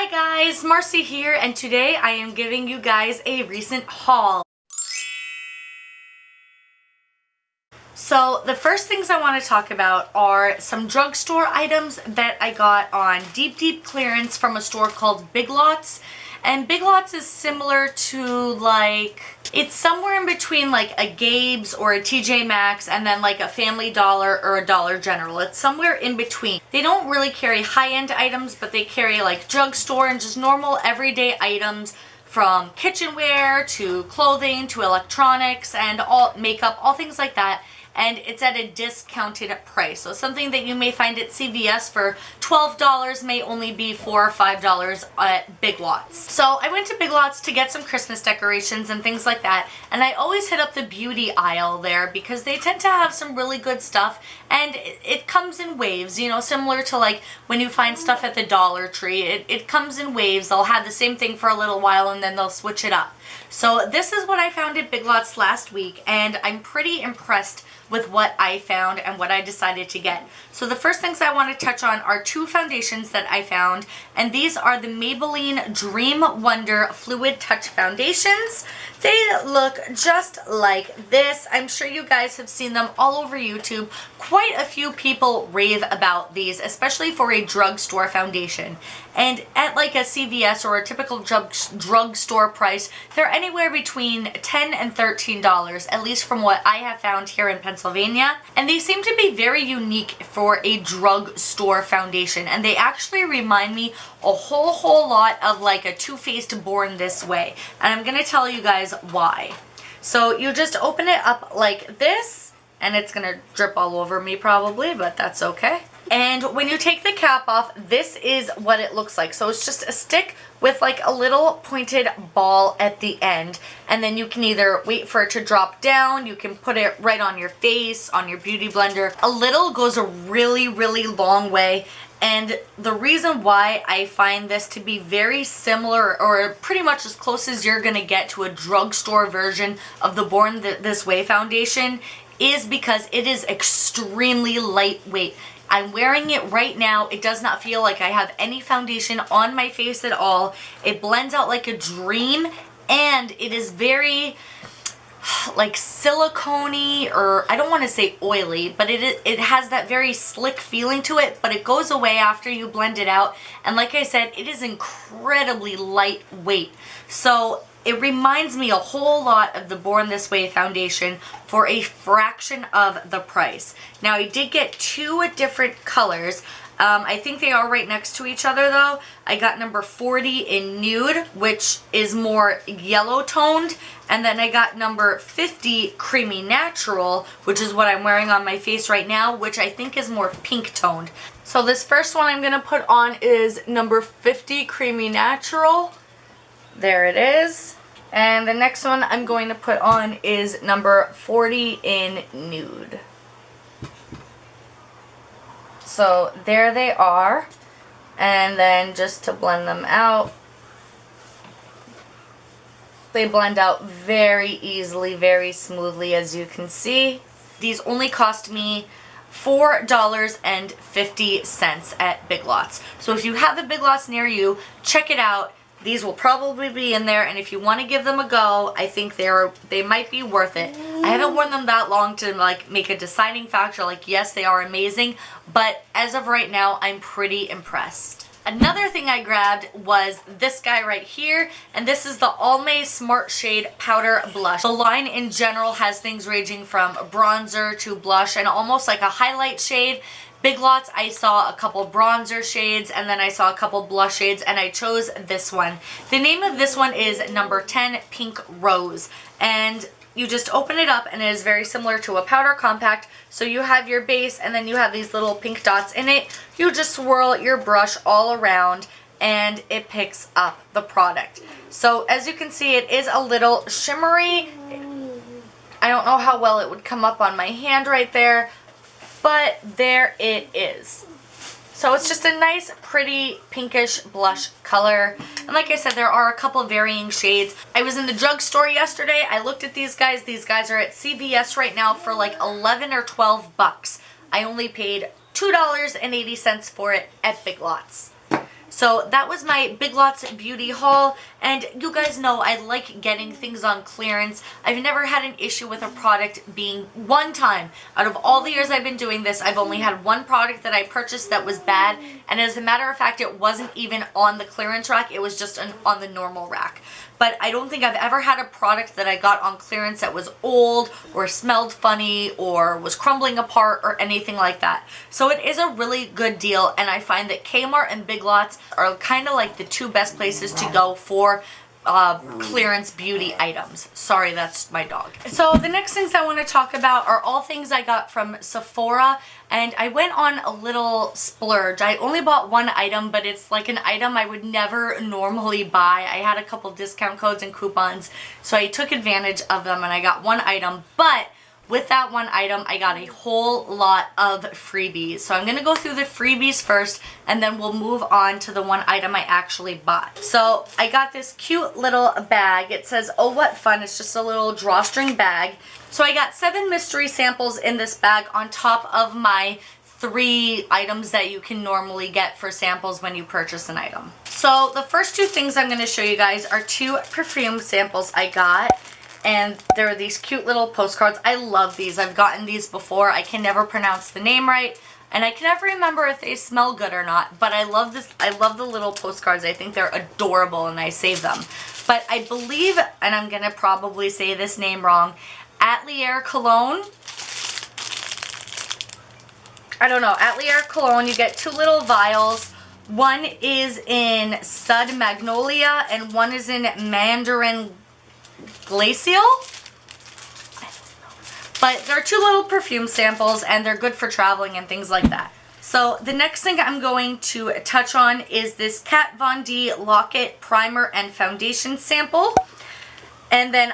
Hi guys, Marcy here, and today I am giving you guys a recent haul. So the first things I want to talk about are some drugstore items that I got on deep clearance from a store called Big Lots. And Big Lots is similar to it's somewhere in between like a Gabe's or a TJ Maxx and then like a Family Dollar or a Dollar General. It's somewhere in between. They don't really carry high-end items, but they carry like drugstore and just normal everyday items from kitchenware to clothing to electronics and all makeup, all things like that. And it's at a discounted price. So something that you may find at CVS for $12 may only be $4 or $5 at Big Lots. So I went to Big Lots to get some Christmas decorations and things like that. And I always hit up the beauty aisle there because they tend to have some really good stuff. And it comes in waves, you know, similar to like when you find stuff at the Dollar Tree. It comes in waves. They'll have the same thing for a little while and then they'll switch it up. So this is what I found at Big Lots last week, and I'm pretty impressed with what I found and what I decided to get. So the first things I want to touch on are two foundations that I found, and these are the Maybelline Dream Wonder Fluid Touch Foundations. They look just like this. I'm sure you guys have seen them all over YouTube. Quite a few people rave about these, especially for a drugstore foundation. And at like a CVS or a typical drugstore price, they're anywhere between $10 and $13, at least from what I have found here in Pennsylvania. And they seem to be very unique for a drugstore foundation. And they actually remind me a whole lot of like a Too Faced Born This Way. And I'm gonna tell you guys why. So you just open it up like this, and it's gonna drip all over me probably, but that's okay. And when you take the cap off, this is what it looks like. So it's just a stick with like a little pointed ball at the end. And then you can either wait for it to drop down, you can put it right on your face, on your beauty blender. A little goes a really long way. And the reason why I find this to be very similar, or pretty much as close as you're gonna get to a drugstore version of the Born This Way foundation, is because it is extremely lightweight. I'm wearing it right now. It does not feel like I have any foundation on my face at all. It blends out like a dream, and it is very like silicone-y, or I don't want to say oily, but it has that very slick feeling to it, but it goes away after you blend it out. And like I said, it is incredibly lightweight. So it reminds me a whole lot of the Born This Way foundation for a fraction of the price. Now I did get two different colors. I think they are right next to each other though. I got number 40 in Nude, which is more yellow toned. And then I got number 50 Creamy Natural, which is what I'm wearing on my face right now, which I think is more pink toned. So this first one I'm gonna put on is number 50 Creamy Natural. There it is. And the next one I'm going to put on is number 40 in Nude. So there they are. And then just to blend them out, they blend out very easily, very smoothly, as you can see. These only cost me $4.50 at Big Lots. So if you have a Big Lots near you, check it out. These will probably be in there, and if you want to give them a go, I think they might be worth it. I haven't worn them that long to like make a deciding factor, like yes, they are amazing, but as of right now, I'm pretty impressed. Another thing I grabbed was this guy right here, and this is the Almay Smart Shade Powder Blush. The line in general has things ranging from bronzer to blush and almost like a highlight shade. Big Lots, I saw a couple bronzer shades, and then I saw a couple blush shades, and I chose this one. The name of this one is number 10 Pink Rose, and you just open it up, and it is very similar to a powder compact. So you have your base, and then you have these little pink dots in it. You just swirl your brush all around, and it picks up the product. So as you can see, it is a little shimmery. I don't know how well it would come up on my hand right there, but there it is. So it's just a nice, pretty, pinkish blush color. And like I said, there are a couple varying shades. I was in the drugstore yesterday. I looked at these guys. These guys are at CVS right now for like 11 or 12 bucks. I only paid $2.80 for it at Big Lots. So that was my Big Lots beauty haul, and you guys know I like getting things on clearance. I've never had an issue with a product being one time. Out of all the years I've been doing this, I've only had one product that I purchased that was bad, and as a matter of fact, it wasn't even on the clearance rack, it was just on the normal rack. But I don't think I've ever had a product that I got on clearance that was old or smelled funny or was crumbling apart or anything like that. So it is a really good deal, and I find that Kmart and Big Lots are kind of like the two best places to go for clearance beauty items. Sorry, that's my dog. So the next things I want to talk about are all things I got from Sephora, and I went on a little splurge. I only bought one item, but it's like an item I would never normally buy. I had a couple discount codes and coupons, so I took advantage of them and I got one item, but with that one item, I got a whole lot of freebies. So I'm gonna go through the freebies first, and then we'll move on to the one item I actually bought. So I got this cute little bag. It says, "Oh, what fun." It's just a little drawstring bag. So I got 7 mystery samples in this bag on top of my 3 items that you can normally get for samples when you purchase an item. So the first 2 things I'm gonna show you guys are 2 perfume samples I got. And there are these cute little postcards. I love these. I've gotten these before. I can never pronounce the name right, and I can never remember if they smell good or not, but I love this. I love the little postcards. I think they're adorable, and I save them. But I believe, and I'm gonna probably say this name wrong, Atelier Cologne. I don't know, Atelier Cologne. You get 2 little vials. One is in Sud Magnolia, and one is in Mandarin Glacial. But they're 2 little perfume samples, and they're good for traveling and things like that. So the next thing I'm going to touch on is this Kat Von D Locket Primer and Foundation sample. And then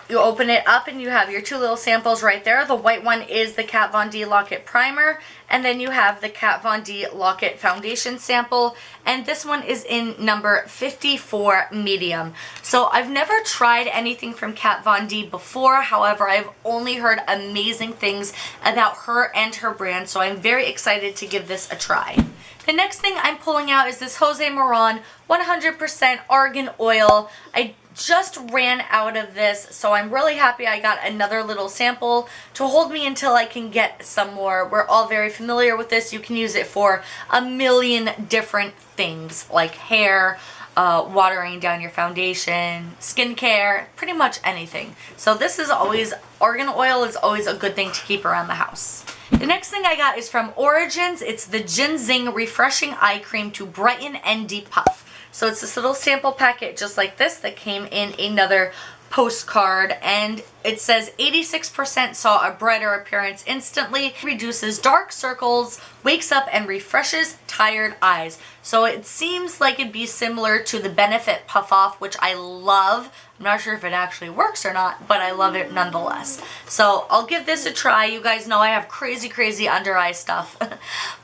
you open it up and you have your 2 little samples right there. The white one is the Kat Von D Locket Primer, and then you have the Kat Von D Locket Foundation sample, and this one is in number 54 medium. So I've never tried anything from Kat Von D before, however I've only heard amazing things about her and her brand, so I'm very excited to give this a try. The next thing I'm pulling out is this Jose Moran 100% Argan Oil. I just ran out of this, so I'm really happy I got another little sample to hold me until I can get some more. We're all very familiar with this. You can use it for a million different things, like hair, watering down your foundation, skincare, pretty much anything. So this is always, argan oil is always a good thing to keep around the house. The next thing I got is from Origins. It's the Ginseng Refreshing Eye Cream to Brighten and Depuff. So it's this little sample packet just like this that came in another postcard, and it says 86% saw a brighter appearance instantly, reduces dark circles, wakes up and refreshes tired eyes. So it seems like it'd be similar to the Benefit Puff Off, which I love. I'm not sure if it actually works or not, but I love it nonetheless. So I'll give this a try. You guys know I have crazy under eye stuff,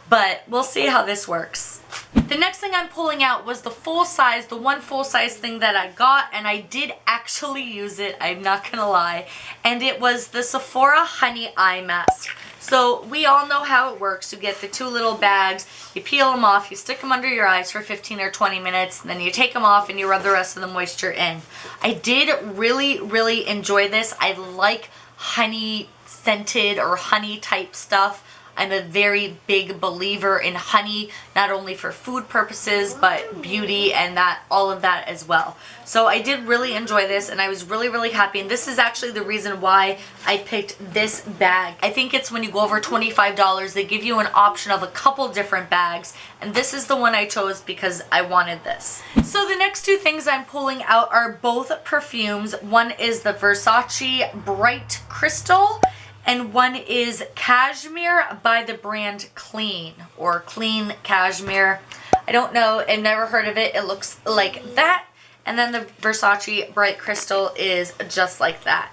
but we'll see how this works. The next thing I'm pulling out was the full size, the one full size thing that I got, and I did actually use it, I'm not gonna lie, and it was the Sephora Honey Eye Mask. So we all know how it works. You get the 2 little bags, you peel them off, you stick them under your eyes for 15 or 20 minutes, and then you take them off and you rub the rest of the moisture in. I did really enjoy this. I like honey scented or honey type stuff. I'm a very big believer in honey, not only for food purposes, but beauty and that, all of that as well. So I did really enjoy this, and I was really happy, and this is actually the reason why I picked this bag. I think it's when you go over $25, they give you an option of a couple different bags, and this is the one I chose because I wanted this. So the next 2 things I'm pulling out are both perfumes. One is the Versace Bright Crystal, and one is Cashmere by the brand Clean, or Clean Cashmere. I don't know, I've never heard of it. It looks like that. And then the Versace Bright Crystal is just like that.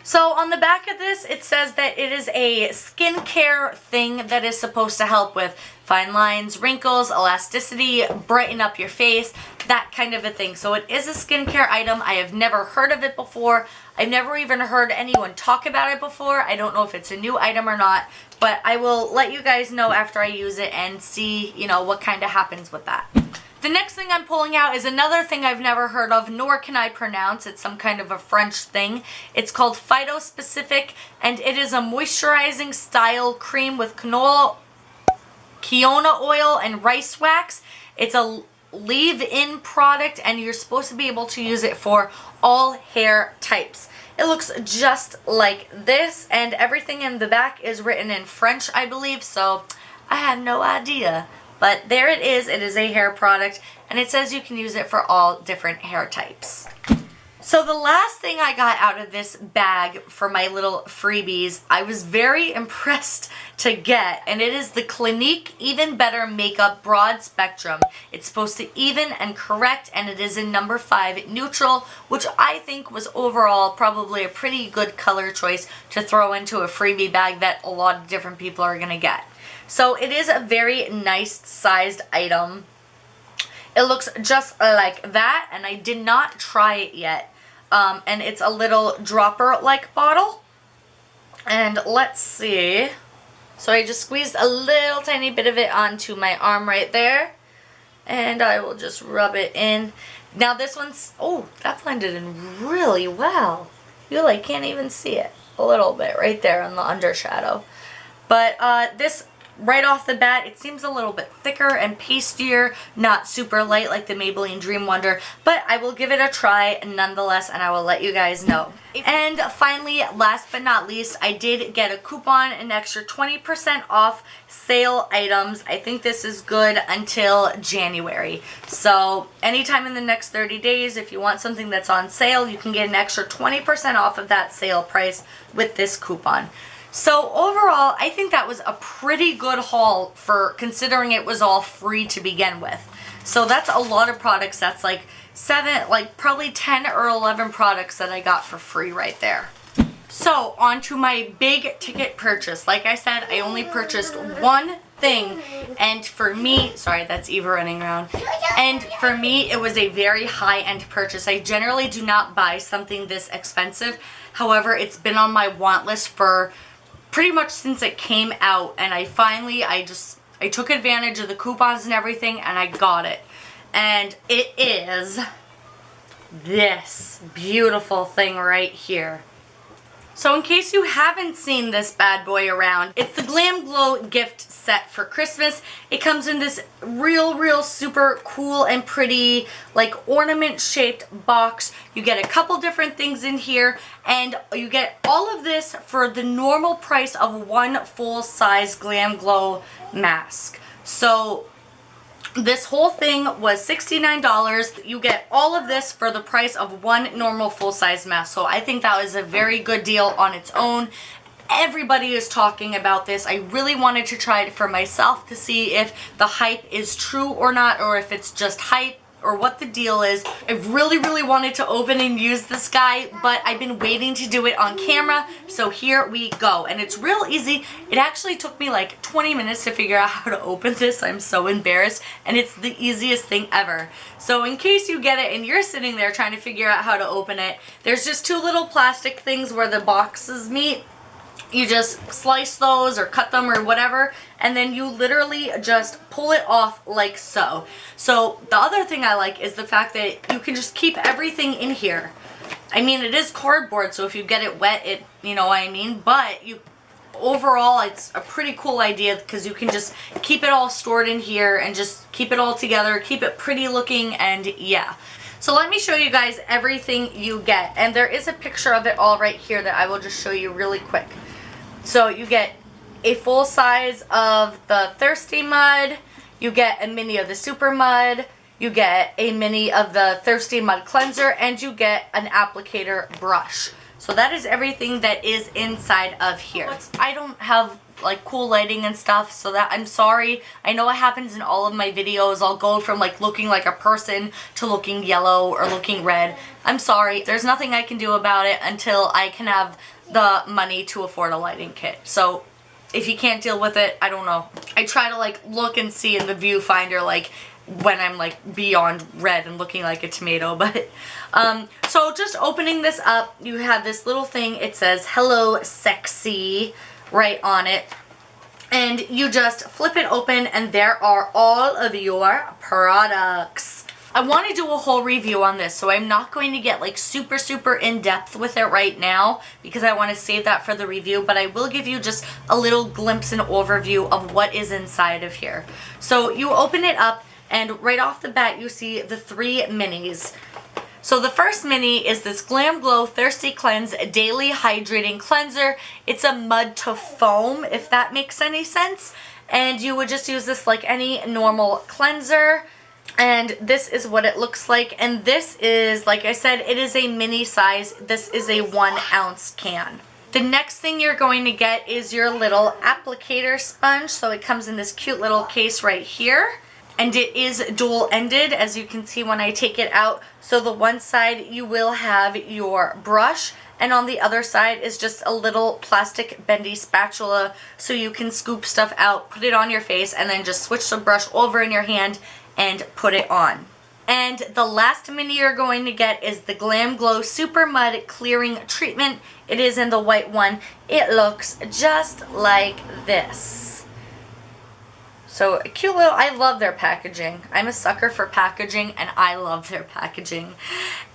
So on the back of this, it says that it is a skincare thing that is supposed to help with fine lines, wrinkles, elasticity, brighten up your face, that kind of a thing. So it is a skincare item. I have never heard of it before. I've never even heard anyone talk about it before. I don't know if it's a new item or not, but I will let you guys know after I use it and see, you know, what kind of happens with that. The next thing I'm pulling out is another thing I've never heard of, nor can I pronounce. It's some kind of a French thing. It's called Phyto Specific, and it is a moisturizing style cream with quinoa oil and rice wax. It's a leave-in product, and you're supposed to be able to use it for all hair types. It looks just like this, and everything in the back is written in French, I believe, so I have no idea. But there it is. It is a hair product, and it says you can use it for all different hair types. So the last thing I got out of this bag for my little freebies, I was very impressed to get, and it is the Clinique Even Better Makeup Broad Spectrum. It's supposed to even and correct, and it is in number 5 neutral, which I think was overall probably a pretty good color choice to throw into a freebie bag that a lot of different people are going to get. So it is a very nice sized item. It looks just like that, and I did not try it yet. And it's a little dropper-like bottle. And let's see. So I just squeezed a little tiny bit of it onto my arm right there. And I will just rub it in. Now this one's, oh, that blended in really well. You like can't even see it. A little bit right there on the undershadow. But this, right off the bat, it seems a little bit thicker and pastier, not super light like the Maybelline Dream Wonder, but I will give it a try nonetheless, and I will let you guys know. And finally, last but not least, I did get a coupon, an extra 20% off sale items. I think this is good until January. So anytime in the next 30 days, if you want something that's on sale, you can get an extra 20% off of that sale price with this coupon. So overall, I think that was a pretty good haul for considering it was all free to begin with. So that's a lot of products. That's like probably 10 or 11 products that I got for free right there. So on to my big ticket purchase. Like I said, I only purchased one thing, and for me, sorry, that's Eva running around. And for me, it was a very high-end purchase. I generally do not buy something this expensive. However, it's been on my want list for pretty much since it came out, and I took advantage of the coupons and everything, and I got it. And it is this beautiful thing right here. So in case you haven't seen this bad boy around, it's the Glamglow gift set for Christmas. It comes in this real super cool and pretty, like, ornament shaped box. You get a couple different things in here, and you get all of this for the normal price of one full-size Glamglow mask. So this whole thing was $69. You get all of this for the price of one normal full-size mask. So I think that was a very good deal on its own. Everybody is talking about this. I really wanted to try it for myself to see if the hype is true or not, or if it's just hype, or what the deal is. I really wanted to open and use this guy, but I've been waiting to do it on camera, so here we go. And it's real easy. It actually took me like 20 minutes to figure out how to open this. I'm so embarrassed, and it's the easiest thing ever. So in case you get it and you're sitting there trying to figure out how to open it, there's just two little plastic things where the boxes meet. You just slice those or cut them or whatever, and then you literally just pull it off like so. So the other thing I like is the fact that you can just keep everything in here. I mean, it is cardboard, so if you get it wet, you know what I mean, but overall it's a pretty cool idea because you can just keep it all stored in here and just keep it all together, keep it pretty looking, and yeah. So let me show you guys everything you get, and there is a picture of it all right here that I will just show you really quick. So you get a full size of the Thirsty Mud, you get a mini of the Super Mud, you get a mini of the Thirsty Mud Cleanser, and you get an applicator brush. So that is everything that is inside of here. I don't have like cool lighting and stuff, so that I'm sorry. I know it happens in all of my videos. I'll go from like looking like a person to looking yellow or looking red. I'm sorry. There's nothing I can do about it until I can have the money to afford a lighting kit. So if you can't deal with it, I don't know. I try to like look and see in the viewfinder like when I'm like beyond red and looking like a tomato, but so just opening this up, you have this little thing. It says hello sexy right on it, and you just flip it open and there are all of your products. I want to do a whole review on this, so I'm not going to get like super in depth with it right now because I want to save that for the review, but I will give you just a little glimpse and overview of what is inside of here. So you open it up and right off the bat you see the 3 minis. So the first mini is this Glamglow Thirsty Cleanse Daily Hydrating Cleanser. It's a mud to foam, if that makes any sense. And you would just use this like any normal cleanser. And this is what it looks like. And this is, like I said, it is a mini size. This is a 1 ounce can. The next thing you're going to get is your little applicator sponge. So it comes in this cute little case right here. And it is dual-ended, as you can see when I take it out. So the one side you will have your brush, and on the other side is just a little plastic bendy spatula so you can scoop stuff out, put it on your face, and then just switch the brush over in your hand and put it on. And the last mini you're going to get is the Glamglow Super Mud Clearing Treatment. It is in the white one. It looks just like this. So a cute little, I love their packaging. I'm a sucker for packaging and I love their packaging.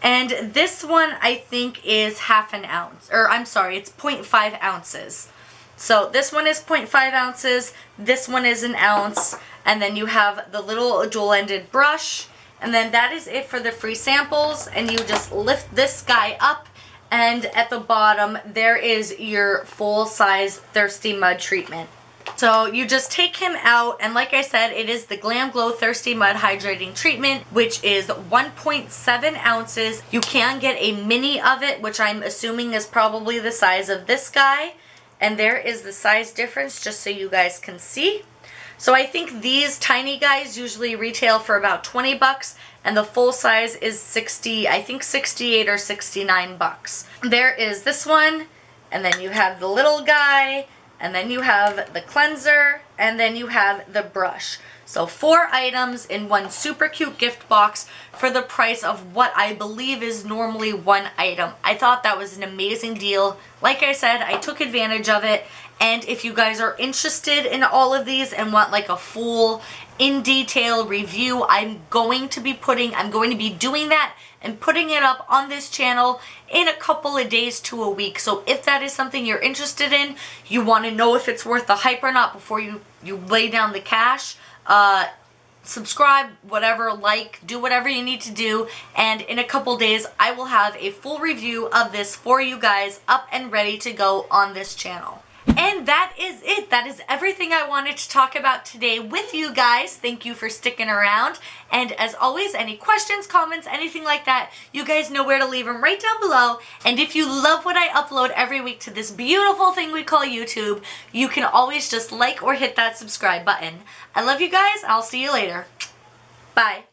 And this one I think is half an ounce, or I'm sorry, it's 0.5 ounces. So this one is 0.5 ounces, this one is an ounce, and then you have the little dual-ended brush, and then that is it for the free samples, and you just lift this guy up, and at the bottom there is your full-size Thirsty Mud treatment. So you just take him out, and like I said, it is the Glamglow Thirsty Mud Hydrating Treatment, which is 1.7 ounces. You can get a mini of it, which I'm assuming is probably the size of this guy. And there is the size difference, just so you guys can see. So I think these tiny guys usually retail for about 20 bucks, and the full size is 60, I think 68 or 69 bucks. There is this one, and then you have the little guy, and then you have the cleanser, and then you have the brush. So 4 items in one super cute gift box for the price of what I believe is normally 1 item. I thought that was an amazing deal. Like I said, I took advantage of it. And if you guys are interested in all of these and want like a full in detail review, I'm going to be doing that and putting it up on this channel in a couple of days to a week. So if that is something you're interested in, you want to know if it's worth the hype or not before you lay down the cash, subscribe, whatever, like, do whatever you need to do, and in a couple days I will have a full review of this for you guys up and ready to go on this channel. And that is it. That is everything I wanted to talk about today with you guys. Thank you for sticking around. And as always, any questions, comments, anything like that, you guys know where to leave them right down below. And if you love what I upload every week to this beautiful thing we call YouTube, you can always just like or hit that subscribe button. I love you guys. I'll see you later. Bye.